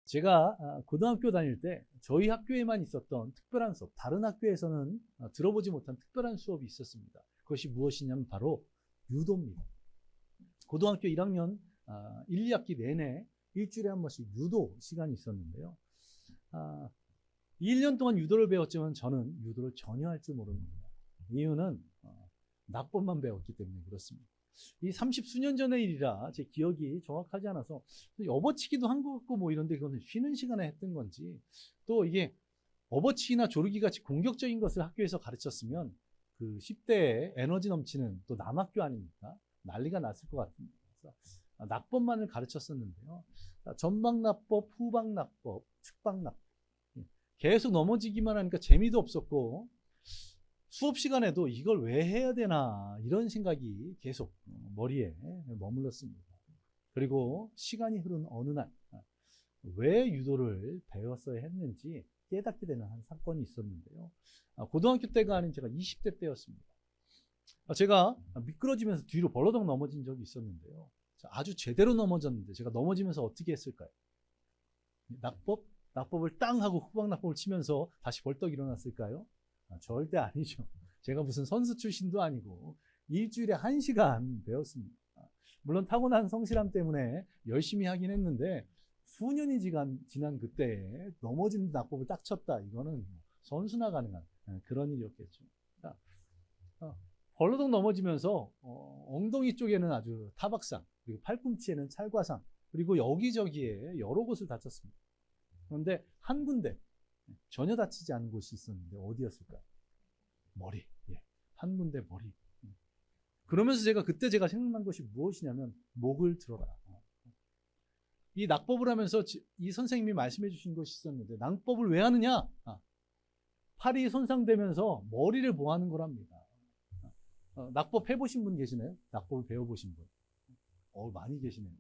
제가 고등학교 다닐 때 저희 학교에만 있었던 특별한 수업, 다른 학교에서는 들어보지 못한 특별한 수업이 있었습니다. 그것이 무엇이냐면 바로 유도입니다. 고등학교 1학년 1, 2학기 내내 일주일에 한 번씩 유도 시간이 있었는데요. 1년 동안 유도를 배웠지만 저는 유도를 전혀 할 줄 모릅니다. 이유는 낙법만 배웠기 때문에 그렇습니다. 이 30수년 전의 일이라 제 기억이 정확하지 않아서 업어치기도 한 것 같고 뭐 이런데 그거는 쉬는 시간에 했던 건지, 또 이게 업어치기나 조르기 같이 공격적인 것을 학교에서 가르쳤으면 그 10대에 에너지 넘치는 또 남학교 아닙니까? 난리가 났을 것 같습니다. 그래서 낙법만을 가르쳤었는데요. 전방낙법, 후방낙법, 측방낙법, 계속 넘어지기만 하니까 재미도 없었고 수업 시간에도 이걸 왜 해야 되나 이런 생각이 계속 머리에 머물렀습니다. 그리고 시간이 흐른 어느 날 왜 유도를 배웠어야 했는지 깨닫게 되는 한 사건이 있었는데요. 고등학교 때가 아닌 제가 20대 때였습니다. 제가 미끄러지면서 뒤로 벌러덩 넘어진 적이 있었는데요. 아주 제대로 넘어졌는데 제가 넘어지면서 어떻게 했을까요? 낙법을 땅 하고 후방낙법을 치면서 다시 벌떡 일어났을까요? 절대 아니죠. 제가 무슨 선수 출신도 아니고 일주일에 1시간 배웠습니다. 물론 타고난 성실함 때문에 열심히 하긴 했는데 수년이 지난 그때에 넘어지는 낙법을 딱 쳤다. 이거는 선수나 가능한 그런 일이었겠죠. 벌러덩 넘어지면서 엉덩이 쪽에는 아주 타박상, 그리고 팔꿈치에는 찰과상, 그리고 여기저기에 여러 곳을 다쳤습니다. 그런데 한 군데 전혀 다치지 않은 곳이 있었는데 어디였을까요? 머리. 한 군데 머리. 그러면서 그때 제가 생각난 것이 무엇이냐면 목을 들어라. 이 낙법을 하면서 이 선생님이 말씀해 주신 것이 있었는데, 낙법을 왜 하느냐? 팔이 손상되면서 머리를 보호하는 거랍니다. 낙법 해보신 분 계시나요? 낙법을 배워보신 분? 많이 계시네요.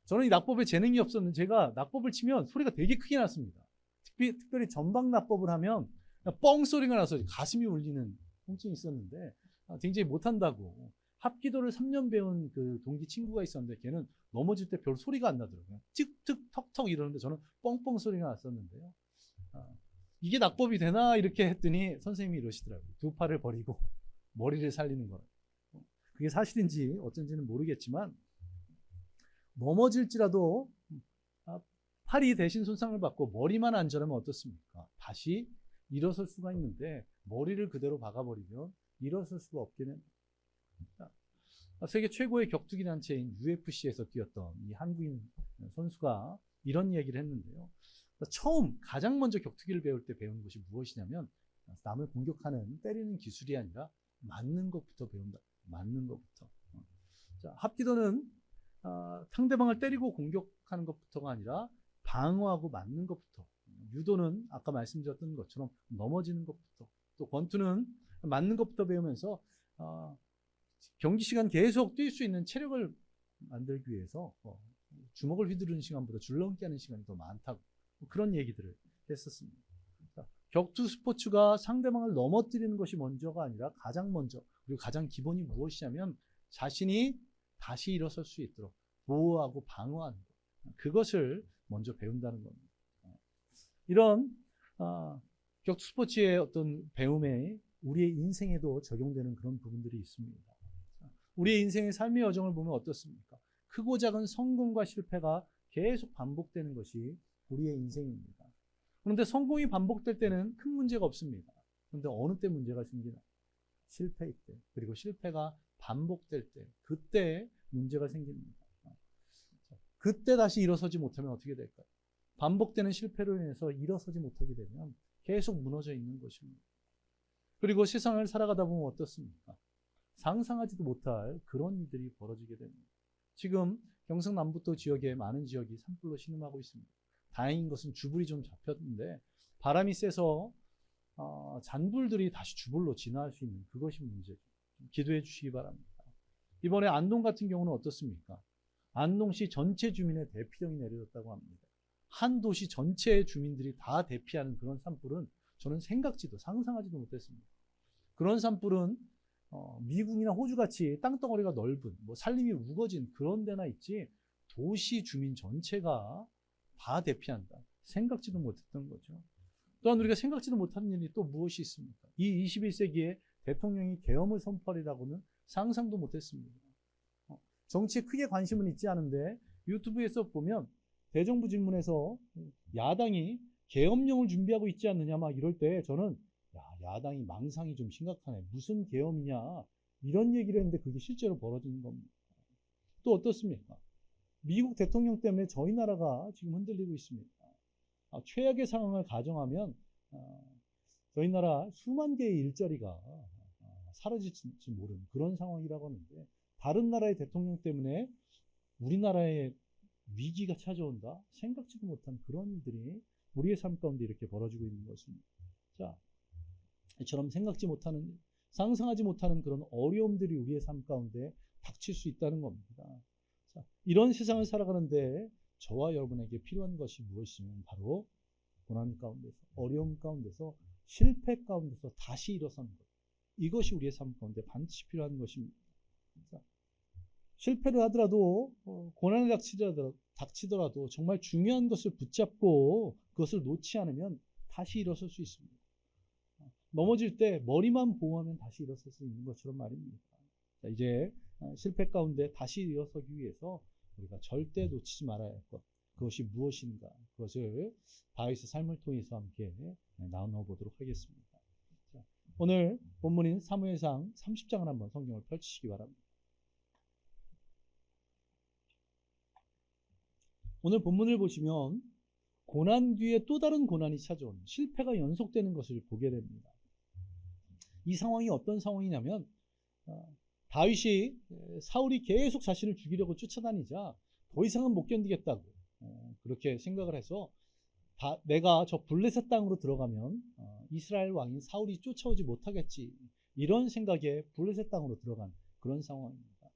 저는 이 낙법에 재능이 없었는데 제가 낙법을 치면 소리가 되게 크게 났습니다. 특별히 전방 낙법을 하면 뻥 소리가 나서 가슴이 울리는 통증이 있었는데 굉장히 못한다고 합기도를 3년 배운 그 동기 친구가 있었는데 걔는 넘어질 때 별 소리가 안 나더라고요. 틱틱 턱턱 이러는데 저는 뻥뻥 소리가 났었는데요. 이게 낙법이 되나 이렇게 했더니 선생님이 이러시더라고요. 두 팔을 버리고 머리를 살리는 거라고. 그게 사실인지 어쩐지는 모르겠지만 넘어질지라도 팔이 대신 손상을 받고 머리만 안전하면 어떻습니까? 다시 일어설 수가 있는데 머리를 그대로 박아버리면 일어설 수가 없게 됩니다. 세계 최고의 격투기 단체인 UFC에서 뛰었던 이 한국인 선수가 이런 얘기를 했는데요. 가장 먼저 격투기를 배울 때 배우는 것이 무엇이냐면 남을 공격하는 때리는 기술이 아니라 맞는 것부터 배운다. 맞는 것부터. 합기도는 상대방을 때리고 공격하는 것부터가 아니라 방어하고 맞는 것부터. 유도는 아까 말씀드렸던 것처럼 넘어지는 것부터. 또 권투는 맞는 것부터 배우면서 경기 시간 계속 뛸 수 있는 체력을 만들기 위해서 주먹을 휘두르는 시간보다 줄넘기 하는 시간이 더 많다고 그런 얘기들을 했었습니다. 격투 스포츠가 상대방을 넘어뜨리는 것이 먼저가 아니라 가장 먼저, 그리고 가장 기본이 무엇이냐면 자신이 다시 일어설 수 있도록 보호하고 방어하는 것, 그것을 먼저 배운다는 겁니다. 이런 격투 스포츠의 어떤 배움에 우리의 인생에도 적용되는 그런 부분들이 있습니다. 우리의 인생의 삶의 여정을 보면 어떻습니까? 크고 작은 성공과 실패가 계속 반복되는 것이 우리의 인생입니다. 그런데 성공이 반복될 때는 큰 문제가 없습니다. 그런데 어느 때 문제가 생기나? 실패일 때, 그리고 실패가 반복될 때, 그때 문제가 생깁니다. 그때 다시 일어서지 못하면 어떻게 될까요? 반복되는 실패로 인해서 일어서지 못하게 되면 계속 무너져 있는 것입니다. 그리고 세상을 살아가다 보면 어떻습니까? 상상하지도 못할 그런 일들이 벌어지게 됩니다. 지금 경상남북도 지역에 많은 지역이 산불로 신음하고 있습니다. 다행인 것은 주불이 좀 잡혔는데 바람이 세서 잔불들이 다시 주불로 진화할 수 있는 그것이 문제죠. 좀 기도해 주시기 바랍니다. 이번에 안동 같은 경우는 어떻습니까? 안동시 전체 주민의 대피령이 내려졌다고 합니다. 한 도시 전체의 주민들이 다 대피하는 그런 산불은 저는 생각지도 상상하지도 못했습니다. 그런 산불은 미국이나 호주같이 땅덩어리가 넓은 산림이 우거진 그런 데나 있지 도시 주민 전체가 다 대피한다. 생각지도 못했던 거죠. 또한 우리가 생각지도 못하는 일이 또 무엇이 있습니까? 이 21세기에 대통령이 계엄을 선포하리라고는 상상도 못했습니다. 정치에 크게 관심은 있지 않은데 유튜브에서 보면 대정부 질문에서 야당이 계엄령을 준비하고 있지 않느냐 막 이럴 때 저는 야당이 망상이 좀 심각하네. 무슨 계엄이냐 이런 얘기를 했는데 그게 실제로 벌어지는 겁니다. 또 어떻습니까? 미국 대통령 때문에 저희 나라가 지금 흔들리고 있습니다. 최악의 상황을 가정하면 저희 나라 수만 개의 일자리가 사라질지 모르는 그런 상황이라고 하는데 다른 나라의 대통령 때문에 우리나라에 위기가 찾아온다? 생각지도 못한 그런 일들이 우리의 삶 가운데 이렇게 벌어지고 있는 것입니다. 자, 이처럼 생각지 못하는, 상상하지 못하는 그런 어려움들이 우리의 삶 가운데 닥칠 수 있다는 겁니다. 자, 이런 세상을 살아가는데 저와 여러분에게 필요한 것이 무엇이면 바로 고난 가운데서, 어려움 가운데서, 실패 가운데서 다시 일어서는 것. 이것이 우리의 삶 가운데 반드시 필요한 것입니다. 자, 실패를 하더라도 고난이 닥치더라도 정말 중요한 것을 붙잡고 그것을 놓지 않으면 다시 일어설 수 있습니다. 넘어질 때 머리만 보호하면 다시 일어설 수 있는 것처럼 말입니다. 자, 이제 실패 가운데 다시 일어서기 위해서 우리가 절대 놓치지 말아야 할 것, 그것이 무엇인가, 그것을 다윗의 삶을 통해서 함께 나눠보도록 하겠습니다. 자, 오늘 본문인 사무엘상 30장을 한번 성경을 펼치시기 바랍니다. 오늘 본문을 보시면 고난 뒤에 또 다른 고난이 찾아오는, 실패가 연속되는 것을 보게 됩니다. 이 상황이 어떤 상황이냐면 다윗이 사울이 계속 자신을 죽이려고 쫓아다니자 더 이상은 못 견디겠다고 그렇게 생각을 해서 내가 저 블레셋 땅으로 들어가면 이스라엘 왕인 사울이 쫓아오지 못하겠지, 이런 생각에 블레셋 땅으로 들어간 그런 상황입니다.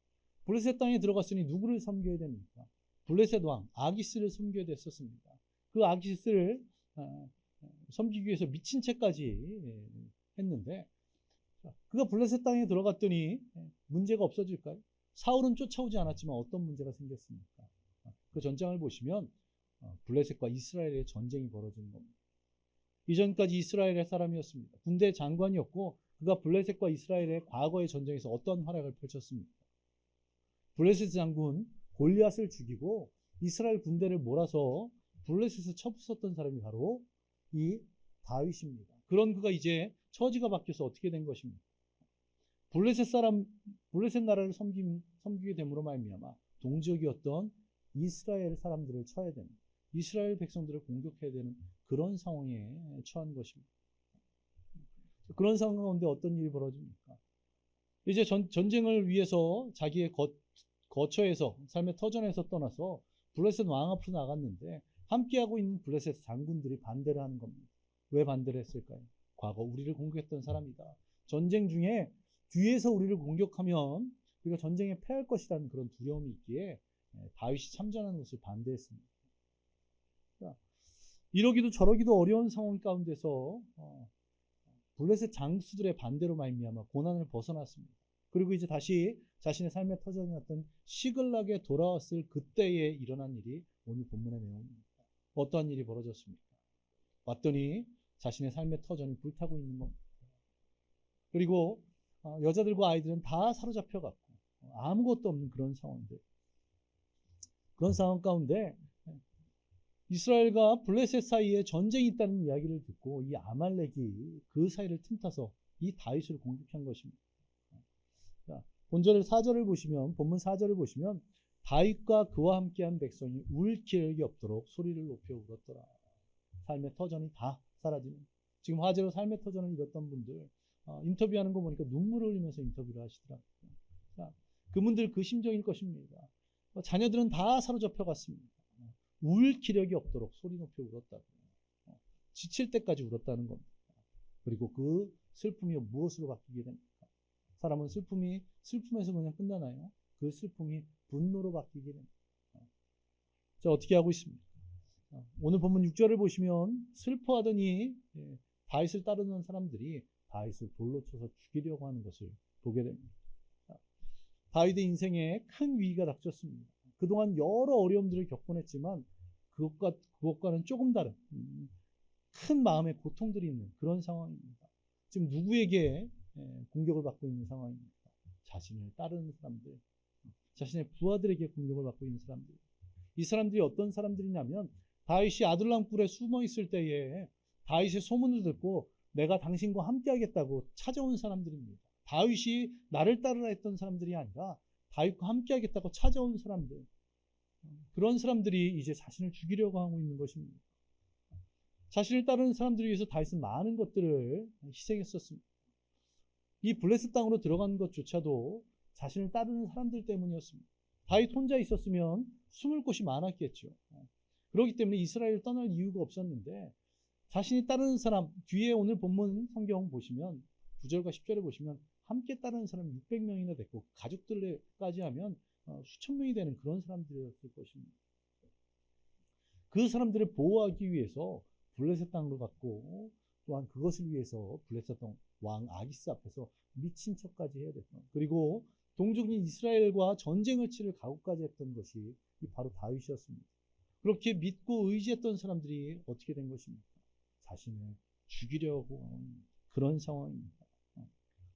블레셋 땅에 들어갔으니 누구를 섬겨야 됩니까? 블레셋 왕 아기스를 섬겨야 됐었습니다. 그 아기스를 섬기기 위해서 미친 채까지 했는데, 그가 블레셋 땅에 들어갔더니 문제가 없어질까요? 사울은 쫓아오지 않았지만 어떤 문제가 생겼습니까? 그 전장을 보시면 블레셋과 이스라엘의 전쟁이 벌어지는 겁니다. 이전까지 이스라엘의 사람이었습니다. 군대 장관이었고 그가 블레셋과 이스라엘의 과거의 전쟁에서 어떤 활약을 펼쳤습니까? 블레셋 장군 골리앗을 죽이고 이스라엘 군대를 몰아서 블레셋을 쳐부쉈던 사람이 바로 이 다윗입니다. 그런 그가 이제 처지가 바뀌어서 어떻게 된 것입니까? 블레셋 나라를 섬기게 됨으로 말미암아 동지역이었던 이스라엘 사람들을 쳐야 되는, 이스라엘 백성들을 공격해야 되는 그런 상황에 처한 것입니다. 그런 상황 가운데 어떤 일이 벌어집니까? 이제 전쟁을 위해서 자기의 거처에서, 삶의 터전에서 떠나서 블레셋 왕 앞으로 나갔는데 함께하고 있는 블레셋 장군들이 반대를 하는 겁니다. 왜 반대를 했을까요? 과거 우리를 공격했던 사람이다. 전쟁 중에 뒤에서 우리를 공격하면 우리가 전쟁에 패할 것이라는 그런 두려움이 있기에 다윗이 참전하는 것을 반대했습니다. 이러기도 저러기도 어려운 상황 가운데서 블레셋 장수들의 반대로 말미암아 고난을 벗어났습니다. 그리고 이제 다시 자신의 삶의 터전이었던 시글락에 돌아왔을 그때에 일어난 일이 오늘 본문의 내용입니다. 어떠한 일이 벌어졌습니까? 왔더니 자신의 삶의 터전이 불타고 있는 겁니다. 그리고 여자들과 아이들은 다 사로잡혀갔고 아무것도 없는 그런 상황들, 그런 상황 가운데 이스라엘과 블레셋 사이에 전쟁이 있다는 이야기를 듣고 이 아말렉이 그 사이를 틈타서 이 다윗을 공격한 것입니다. 자, 본문 4절을 보시면 다윗과 그와 함께한 백성이 울 기력이 없도록 소리를 높여 울었더라. 삶의 터전이 다 사라지는, 지금 화재로 삶의 터전을 잃었던 분들 인터뷰하는 거 보니까 눈물을 흘리면서 인터뷰를 하시더라고요. 자, 그분들 그 심정일 것입니다. 자녀들은 다 사로잡혀 갔습니다. 울 기력이 없도록 소리 높여 울었다고. 지칠 때까지 울었다는 겁니다. 그리고 그 슬픔이 무엇으로 바뀌게 됩니까? 사람은 슬픔에서 그냥 끝나나요? 그 슬픔이 분노로 바뀌게 됩니다. 자, 어떻게 하고 있습니까? 오늘 본문 6절을 보시면 슬퍼하더니 다윗을 따르는 사람들이 다윗을 돌로 쳐서 죽이려고 하는 것을 보게 됩니다. 다윗의 인생에 큰 위기가 닥쳤습니다. 그동안 여러 어려움들을 겪곤 했지만 그것과는 조금 다른 큰 마음의 고통들이 있는 그런 상황입니다. 지금 누구에게 공격을 받고 있는 상황입니까? 자신을 따르는 사람들, 자신의 부하들에게 공격을 받고 있는 사람들. 이 사람들이 어떤 사람들이냐면 다윗이 아둘람 굴에 숨어 있을 때에 다윗의 소문을 듣고 내가 당신과 함께 하겠다고 찾아온 사람들입니다. 다윗이 나를 따르라 했던 사람들이 아니라 다윗과 함께 하겠다고 찾아온 사람들. 그런 사람들이 이제 자신을 죽이려고 하고 있는 것입니다. 자신을 따르는 사람들을 위해서 다윗은 많은 것들을 희생했었습니다. 이 블레셋 땅으로 들어간 것조차도 자신을 따르는 사람들 때문이었습니다. 다윗 혼자 있었으면 숨을 곳이 많았겠죠. 그렇기 때문에 이스라엘을 떠날 이유가 없었는데 자신이 따르는 사람, 뒤에 오늘 본문 성경 보시면 9절과 10절에 보시면 함께 따르는 사람이 600명이나 됐고 가족들까지 하면 수천 명이 되는 그런 사람들이었을 것입니다. 그 사람들을 보호하기 위해서 블레셋 땅으로 갔고 또한 그것을 위해서 블레셋 왕 아기스 앞에서 미친 척까지 해야 됐던, 그리고 동족인 이스라엘과 전쟁을 치를 각오까지 했던 것이 바로 다윗이었습니다. 그렇게 믿고 의지했던 사람들이 어떻게 된 것입니까? 자신을 죽이려고 하는 그런 상황입니다.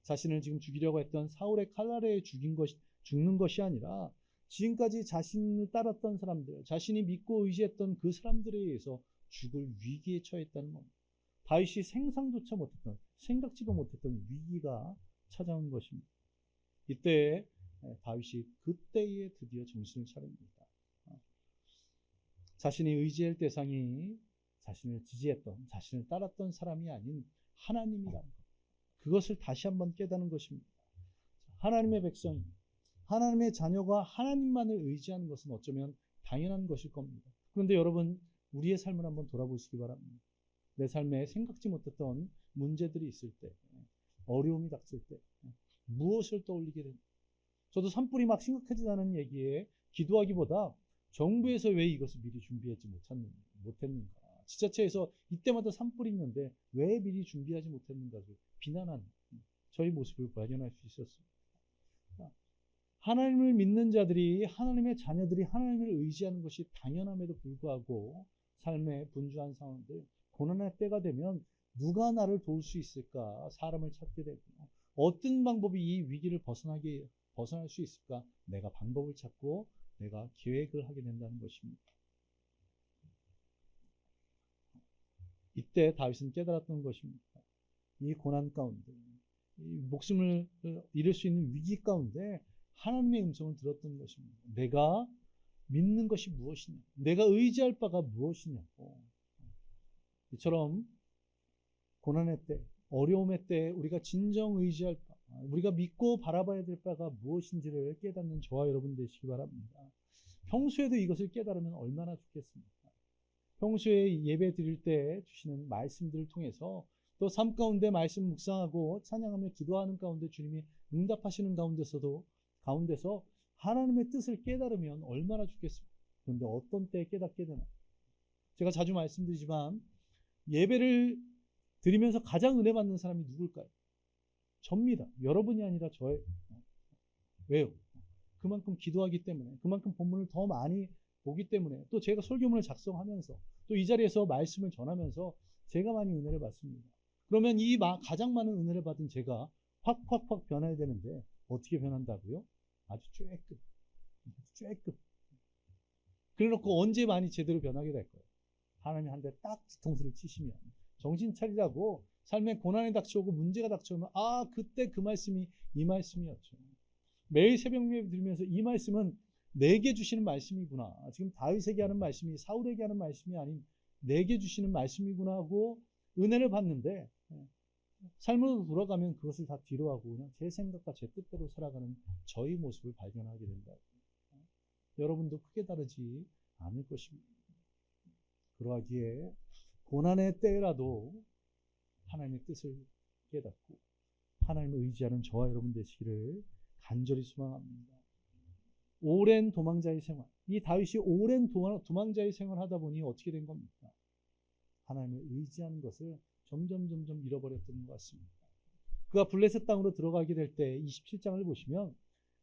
자신을 지금 죽이려고 했던 사울의 칼날에 죽는 것이 아니라 지금까지 자신을 따랐던 사람들, 자신이 믿고 의지했던 그 사람들에 의해서 죽을 위기에 처했다는 겁니다. 다윗이 생각지도 못했던 위기가 찾아온 것입니다. 이때 다윗이 그때에 드디어 정신을 차립니다. 자신이 의지할 대상이 자신을 지지했던, 자신을 따랐던 사람이 아닌 하나님이라는 것. 그것을 다시 한번 깨닫는 것입니다. 하나님의 백성, 하나님의 자녀가 하나님만을 의지하는 것은 어쩌면 당연한 것일 겁니다. 그런데 여러분, 우리의 삶을 한번 돌아보시기 바랍니다. 내 삶에 생각지 못했던 문제들이 있을 때, 어려움이 닥칠 때 무엇을 떠올리게 됩니까? 저도 산불이 막 심각해지다는 얘기에 기도하기보다 정부에서 왜 이것을 미리 준비하지 못했는가, 지자체에서 이때마다 산불이 있는데 왜 미리 준비하지 못했는가를 비난하는 저희 모습을 발견할 수 있었습니다. 하나님을 믿는 자들이, 하나님의 자녀들이 하나님을 의지하는 것이 당연함에도 불구하고 삶의 분주한 상황들, 고난의 때가 되면 누가 나를 도울 수 있을까 사람을 찾게 되고, 어떤 방법이 이 위기를 벗어날 수 있을까 내가 방법을 찾고 내가 계획을 하게 된다는 것입니다. 이때 다윗은 깨달았던 것입니다. 이 고난 가운데, 이 목숨을 잃을 수 있는 위기 가운데 하나님의 음성을 들었던 것입니다. 내가 믿는 것이 무엇이냐, 내가 의지할 바가 무엇이냐고. 이처럼 고난의 때, 어려움의 때 우리가 진정 의지할 바, 우리가 믿고 바라봐야 될 바가 무엇인지를 깨닫는 저와 여러분 되시기 바랍니다. 평소에도 이것을 깨달으면 얼마나 좋겠습니까? 평소에 예배 드릴 때 주시는 말씀들을 통해서 또 삶 가운데 말씀 묵상하고 찬양하며 기도하는 가운데 주님이 응답하시는 가운데서 하나님의 뜻을 깨달으면 얼마나 좋겠습니까? 그런데 어떤 때에 깨닫게 되나? 제가 자주 말씀드리지만 예배를 드리면서 가장 은혜 받는 사람이 누굴까요? 접니다. 여러분이 아니라 저예요. 왜요? 그만큼 기도하기 때문에, 그만큼 본문을 더 많이 보기 때문에, 또 제가 설교문을 작성하면서 또 이 자리에서 말씀을 전하면서 제가 많이 은혜를 받습니다. 그러면 이 가장 많은 은혜를 받은 제가 확 변해야 되는데 어떻게 변한다고요? 아주 쬐끔. 그래놓고 언제 많이 제대로 변하게 될까요? 하나님이 한 대 딱 뒤통수를 치시면, 정신 차리라고 삶에 고난이 닥쳐오고 문제가 닥쳐오면 그때 그 말씀이 이 말씀이었죠. 매일 새벽 예배 드리면서 이 말씀은 내게 주시는 말씀이구나. 지금 다윗에게 하는 말씀이 사울에게 하는 말씀이 아닌 내게 주시는 말씀이구나 하고 은혜를 받는데, 삶으로 돌아가면 그것을 다 뒤로 하고 그냥 제 생각과 제 뜻대로 살아가는 저희 모습을 발견하게 된다. 여러분도 크게 다르지 않을 것입니다. 그러하기에 고난의 때라도 하나님의 뜻을 깨닫고 하나님을 의지하는 저와 여러분 되시기를 간절히 소망합니다. 오랜 도망자의 생활, 이 다윗이 오랜 도망자의 생활을 하다 보니 어떻게 된 겁니까? 하나님을 의지하는 것을 점점 잃어버렸던 것 같습니다. 그가 블레셋 땅으로 들어가게 될 때 27장을 보시면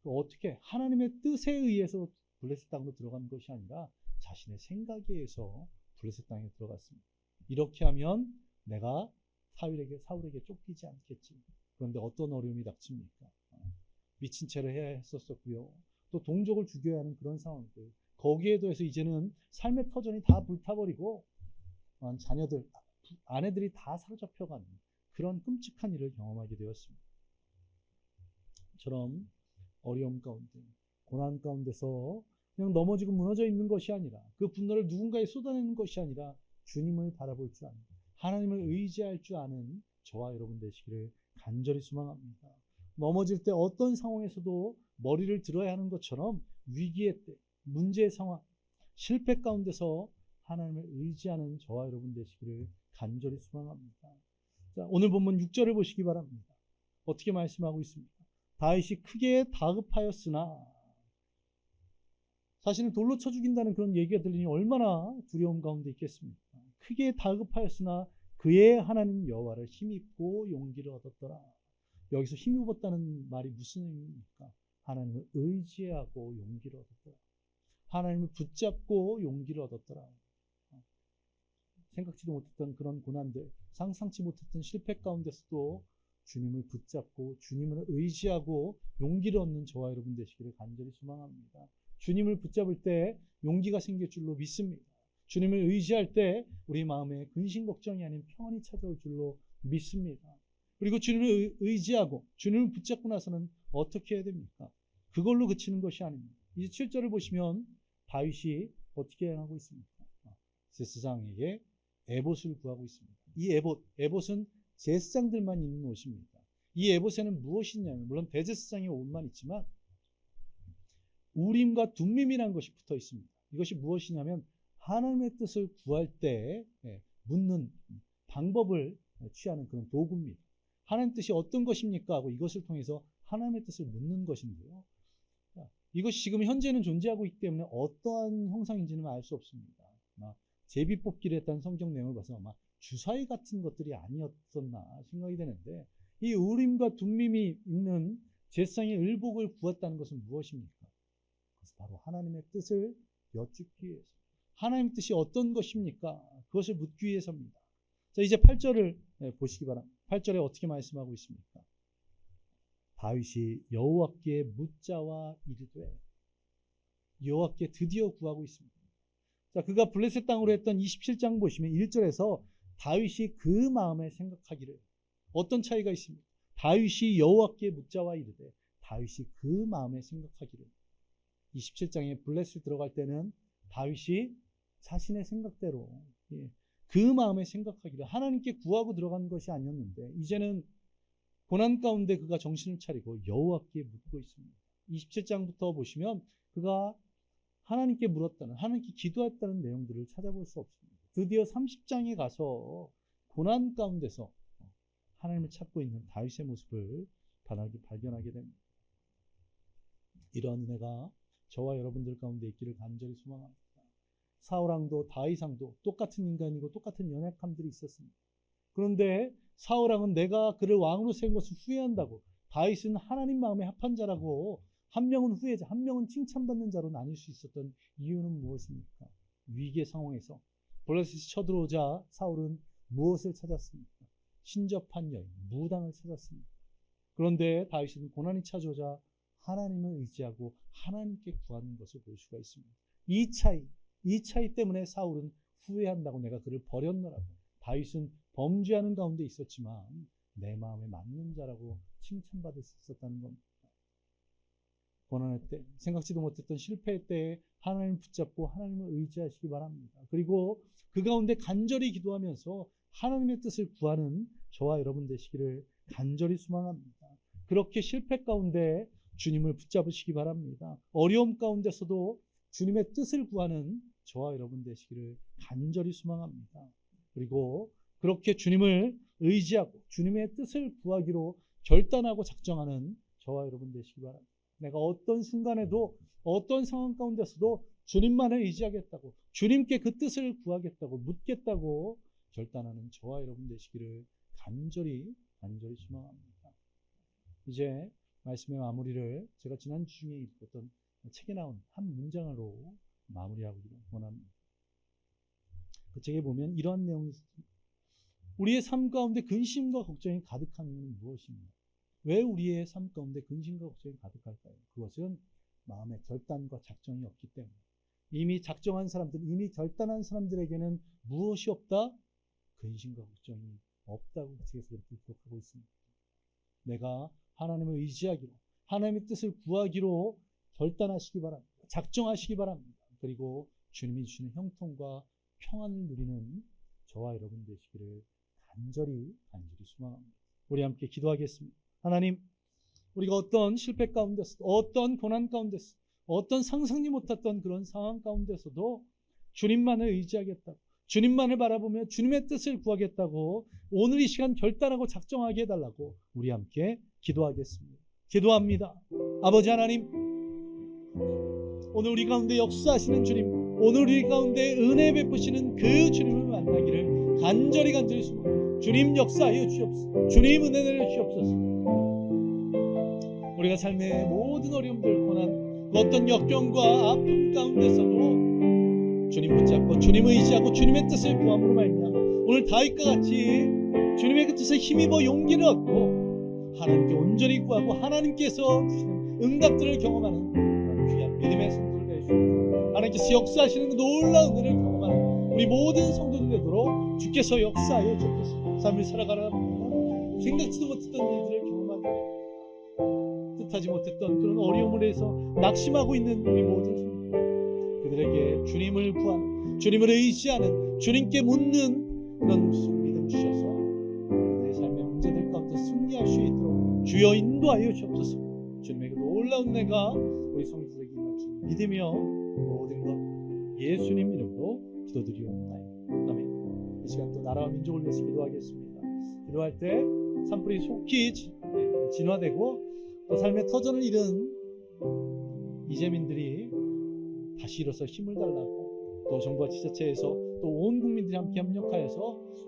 어떻게 하나님의 뜻에 의해서 블레셋 땅으로 들어간 것이 아니라 자신의 생각에 의해서 블레셋 땅에 들어갔습니다. 이렇게 하면 내가 사울에게 쫓기지 않겠지. 그런데 어떤 어려움이 닥칩니까? 미친 채를 해야 했었고요. 또 동족을 죽여야 하는 그런 상황들. 거기에 더해서 이제는 삶의 터전이 다 불타버리고 자녀들, 아내들이 다 사로잡혀가는 그런 끔찍한 일을 경험하게 되었습니다. 처럼 어려움 가운데, 고난 가운데서 그냥 넘어지고 무너져 있는 것이 아니라 그 분노를 누군가에 쏟아내는 것이 아니라 주님을 바라볼 줄 아는, 하나님을 의지할 줄 아는 저와 여러분 되시기를 간절히 소망합니다. 넘어질 때 어떤 상황에서도 머리를 들어야 하는 것처럼 위기의 때, 문제의 상황, 실패 가운데서 하나님을 의지하는 저와 여러분 되시기를 간절히 소망합니다. 자, 오늘 본문 6절을 보시기 바랍니다. 어떻게 말씀하고 있습니까? 다윗이 크게 다급하였으나, 자신을 돌로 쳐 죽인다는 그런 얘기가 들리니 얼마나 두려움 가운데 있겠습니까? 크게 다급하였으나 그의 하나님 여호와를 힘입고 용기를 얻었더라. 여기서 힘입었다는 말이 무슨 의미입니까? 하나님을 의지하고 용기를 얻었더라. 하나님을 붙잡고 용기를 얻었더라. 생각지도 못했던 그런 고난들, 상상치 못했던 실패 가운데서도 주님을 붙잡고 주님을 의지하고 용기를 얻는 저와 여러분 되시기를 간절히 소망합니다. 주님을 붙잡을 때 용기가 생길 줄로 믿습니다. 주님을 의지할 때 우리 마음에 근심 걱정이 아닌 평안이 찾아올 줄로 믿습니다. 그리고 주님을 의지하고 주님을 붙잡고 나서는 어떻게 해야 됩니까? 그걸로 그치는 것이 아닙니다. 이제 7절을 보시면 다윗이 어떻게 하고 있습니까? 제사장에게 에봇을 구하고 있습니다. 이 에봇은 제사장들만 입는 옷입니다. 이 에봇에는 무엇이냐면, 물론 대제사장의 옷만 있지만 우림과 둠밈이라는 것이 붙어 있습니다. 이것이 무엇이냐면 하나님의 뜻을 구할 때 묻는 방법을 취하는 그런 도구입니다. 하나님의 뜻이 어떤 것입니까? 하고 이것을 통해서 하나님의 뜻을 묻는 것인데요. 이것이 지금 현재는 존재하고 있기 때문에 어떠한 형상인지는 알 수 없습니다. 제비뽑기를 했다는 성경 내용을 봐서 아마 주사위 같은 것들이 아니었었나 생각이 되는데, 이 우림과 둠밈이 있는 제사장의 의복을 구했다는 것은 무엇입니까? 그것은 바로 하나님의 뜻을 여쭙기 위해서, 하나님의 뜻이 어떤 것입니까? 그것을 묻기 위해서입니다. 자, 이제 8절을 보시기 바랍니다. 8절에 어떻게 말씀하고 있습니까? 다윗이 여호와께 묻자와 이르되, 여호와께 드디어 구하고 있습니다. 자, 그가 블레셋 땅으로 했던 27장 보시면 1절에서 다윗이 그 마음에 생각하기를, 어떤 차이가 있습니까? 다윗이 여호와께 묻자와 이르되, 다윗이 그 마음에 생각하기를. 27장에 블레셋 들어갈 때는 다윗이 자신의 생각대로 그 마음에 생각하기를 하나님께 구하고 들어간 것이 아니었는데, 이제는 고난 가운데 그가 정신을 차리고 여호와께 묻고 있습니다. 27장부터 보시면 그가 하나님께 물었다는, 하나님께 기도했다는 내용들을 찾아볼 수 없습니다. 드디어 30장에 가서 고난 가운데서 하나님을 찾고 있는 다윗의 모습을 발견하게 됩니다. 이런 은혜가 저와 여러분들 가운데 있기를 간절히 소망합니다. 사울왕도 다윗왕도 똑같은 인간이고 똑같은 연약함들이 있었습니다. 그런데 사울왕은 내가 그를 왕으로 세운 것을 후회한다고, 다윗은 하나님 마음에 합한 자라고, 한 명은 후회자, 한 명은 칭찬받는 자로 나뉠 수 있었던 이유는 무엇입니까? 위기의 상황에서 블레셋이 쳐들어오자 사울은 무엇을 찾았습니까? 신접한 여인, 무당을 찾았습니다. 그런데 다윗은 고난이 찾아오자 하나님을 의지하고 하나님께 구하는 것을 볼 수가 있습니다. 이 차이 때문에 사울은 후회한다고, 내가 그를 버렸노라고. 다윗은 범죄하는 가운데 있었지만 내 마음에 맞는 자라고 칭찬받을 수 있었다는 겁니다. 고난의 때, 생각지도 못했던 실패의 때에 하나님을 붙잡고 하나님을 의지하시기 바랍니다. 그리고 그 가운데 간절히 기도하면서 하나님의 뜻을 구하는 저와 여러분 되시기를 간절히 소망합니다. 그렇게 실패 가운데 주님을 붙잡으시기 바랍니다. 어려움 가운데서도 주님의 뜻을 구하는 저와 여러분 되시기를 간절히 소망합니다. 그리고 그렇게 주님을 의지하고 주님의 뜻을 구하기로 결단하고 작정하는 저와 여러분 되시기 바랍니다. 내가 어떤 순간에도 어떤 상황 가운데서도 주님만을 의지하겠다고, 주님께 그 뜻을 구하겠다고, 묻겠다고 결단하는 저와 여러분 되시기를 간절히 소망합니다. 이제 말씀의 마무리를 제가 지난주 중에 읽었던 책에 나온 한 문장으로 마무리하기를 원합니다. 그 책에 보면 이러한 내용이 있습니다. 우리의 삶 가운데 근심과 걱정이 가득한 이유는 무엇입니까? 왜 우리의 삶 가운데 근심과 걱정이 가득할까요? 그것은 마음의 결단과 작정이 없기 때문에. 이미 작정한 사람들, 이미 결단한 사람들에게는 무엇이 없다? 근심과 걱정이 없다고 그 책에서 그렇게 기록하고 있습니다. 내가 하나님을 의지하기로, 하나님의 뜻을 구하기로 결단하시기 바랍니다. 작정하시기 바랍니다. 그리고 주님이 주시는 형통과 평안을 누리는 저와 여러분 되시기를 간절히 소망합니다. 우리 함께 기도하겠습니다. 하나님, 우리가 어떤 실패 가운데서, 어떤 고난 가운데서, 어떤 상상이 못했던 그런 상황 가운데서도 주님만을 의지하겠다고, 주님만을 바라보며 주님의 뜻을 구하겠다고 오늘 이 시간 결단하고 작정하게 해달라고 우리 함께 기도하겠습니다. 기도합니다. 아버지 하나님, 오늘 우리 가운데 역사하시는 주님, 오늘 우리 가운데 은혜 베푸시는 그 주님을 만나기를 간절히 소망합니다. 주님 역사하여 주옵소서. 주님 은혜 내려 주옵소서. 우리가 삶의 모든 어려움들, 고난, 어떤 역경과 아픔 가운데서도 주님 붙잡고 주님 의지하고 주님의 뜻을 구함으로 말미암아 오늘 다윗과 같이 주님의 그 뜻에 힘입어 용기를 얻고 하나님께 온전히 구하고 하나님께서 주시는 응답들을 경험하는 그런 귀한 믿음의 성도들 되시옵소서. 하나님께서 역사하시는 그 놀라운 은혜를 경험하는 우리 모든 성도들 되도록 주께서 역사하여 주옵소서. 삶을 살아가다 보면 생각지도 못했던 일들을 경험하게 뜻하지 못했던 그런 어려움을 해서 낙심하고 있는 우리 모든 성도들, 그들에게 주님을 구하는, 주님을 의지하는, 주님께 묻는 그런 믿음 주셔서 그들의 삶의 문제들 가운데 승리할 수 있도록 주여 인도하여 주옵소서. 주님의 그 놀라운 은혜가 우리 성도들에게 임하시 믿으며 모든 것 예수님 이름으로 기도드리옵나이다. 아멘. 이 시간 또 나라와 민족을 위해서 기도하겠습니다. 기도할 때 산불이 속히 진화되고 또 삶의 터전을 잃은 이재민들이 다시 일어서 힘을 달라고, 또 정부와 지자체에서 또 온 국민들이 함께 협력하여서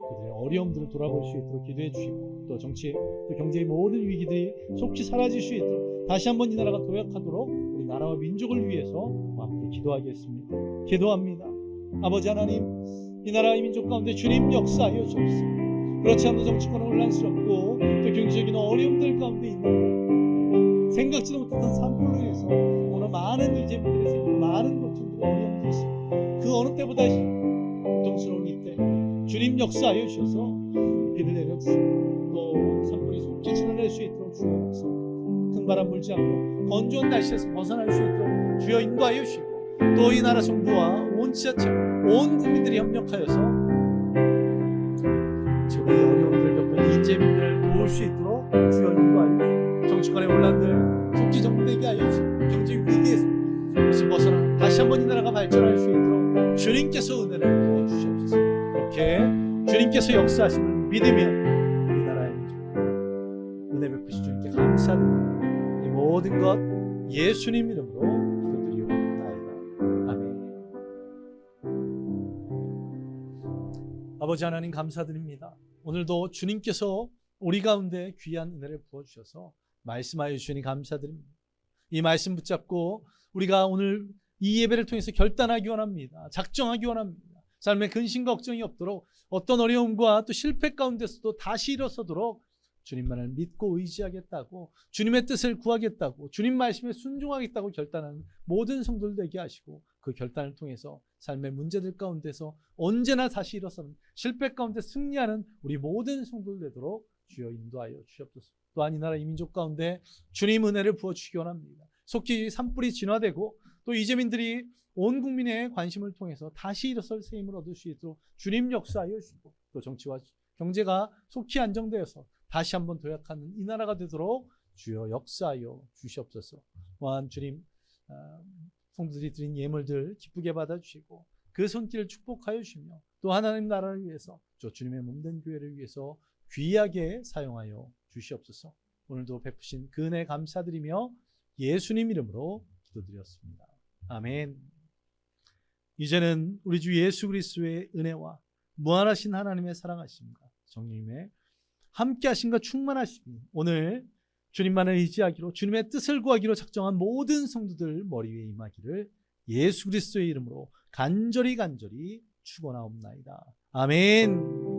그들의 어려움들을 돌아볼 수 있도록 기도해 주시고, 또 정치, 또 경제의 모든 위기들이 속히 사라질 수 있도록 다시 한번 이 나라가 도약하도록 우리 나라와 민족을 위해서 함께 기도하겠습니다. 기도합니다. 아버지 하나님, 이 나라 이 민족 가운데 주님 역사하여 주옵소서. 그렇지 않은 정치권은 혼란스럽고 또 경제적인 어려움들 가운데 있는데 생각지도 못했던 산불로 인해서 오늘 많은 이재민들의 생각, 많은 고통들과 어려움들이 있습니다. 그 어느 때보다 고통스러운 이때 주님 역사하여 주셔서 비를 내려주시고 또 산불이 속히 진화될 수 있도록 주여 역사하옵소서. 큰 바람 불지 않고 건조한 날씨에서 벗어날 수 있도록 주여 인도하여 주시고, 또 이 나라 정부와 온 지자체, 온 국민들이 협력하여서 저희 어려움들 겪은 이재민들을 도울 수 있도록 주여 인도하여 주시고, 정치권의 혼란들 속히 정리되게 하여 주시고, 경제 위기에서 벗어나 다시 한번 이 나라가 발전할 수 있도록 주님께서 은혜를 부어주시옵소서. 그렇게 주님께서 역사하심을 믿으며 이 나라의 민족 은혜 베푸신 주님께 감사드립니다. 이 모든 것 예수님 이름으로 기도드리옵나이다. 아멘. 아버지 하나님 감사드립니다. 오늘도 주님께서 우리 가운데 귀한 은혜를 부어주셔서 말씀하여 주시니 감사드립니다. 이 말씀 붙잡고 우리가 오늘 이 예배를 통해서 결단하기 원합니다. 작정하기 원합니다. 삶의 근심 걱정이 없도록, 어떤 어려움과 또 실패 가운데서도 다시 일어서도록 주님만을 믿고 의지하겠다고, 주님의 뜻을 구하겠다고, 주님 말씀에 순종하겠다고 결단하는 모든 성도들 되게 하시고, 그 결단을 통해서 삶의 문제들 가운데서 언제나 다시 일어서는, 실패 가운데 승리하는 우리 모든 성도들 되도록 주여 인도하여 주시옵소서. 또한 이 나라 이 민족 가운데 주님 은혜를 부어주시기 원합니다. 속히 산불이 진화되고 또 이재민들이 온 국민의 관심을 통해서 다시 일어설 새 힘을 얻을 수 있도록 주님 역사하여 주시고, 또 정치와 경제가 속히 안정되어서 다시 한번 도약하는 이 나라가 되도록 주여 역사하여 주시옵소서. 또한 주님 성도들이 드린 예물들 기쁘게 받아주시고 그 손길을 축복하여 주시며, 또 하나님 나라를 위해서 주님의 몸된 교회를 위해서 귀하게 사용하여 주시옵소서. 오늘도 베푸신 그 은혜 감사드리며 예수님 이름으로 기도드렸습니다. 아멘. 이제는 우리 주 예수 그리스도의 은혜와 무한하신 하나님의 사랑하심과 성령님의 함께하심과 충만하심이 오늘 주님만을 의지하기로, 주님의 뜻을 구하기로 작정한 모든 성도들 머리 위에 임하기를 예수 그리스도의 이름으로 간절히 축원하옵나이다. 아멘.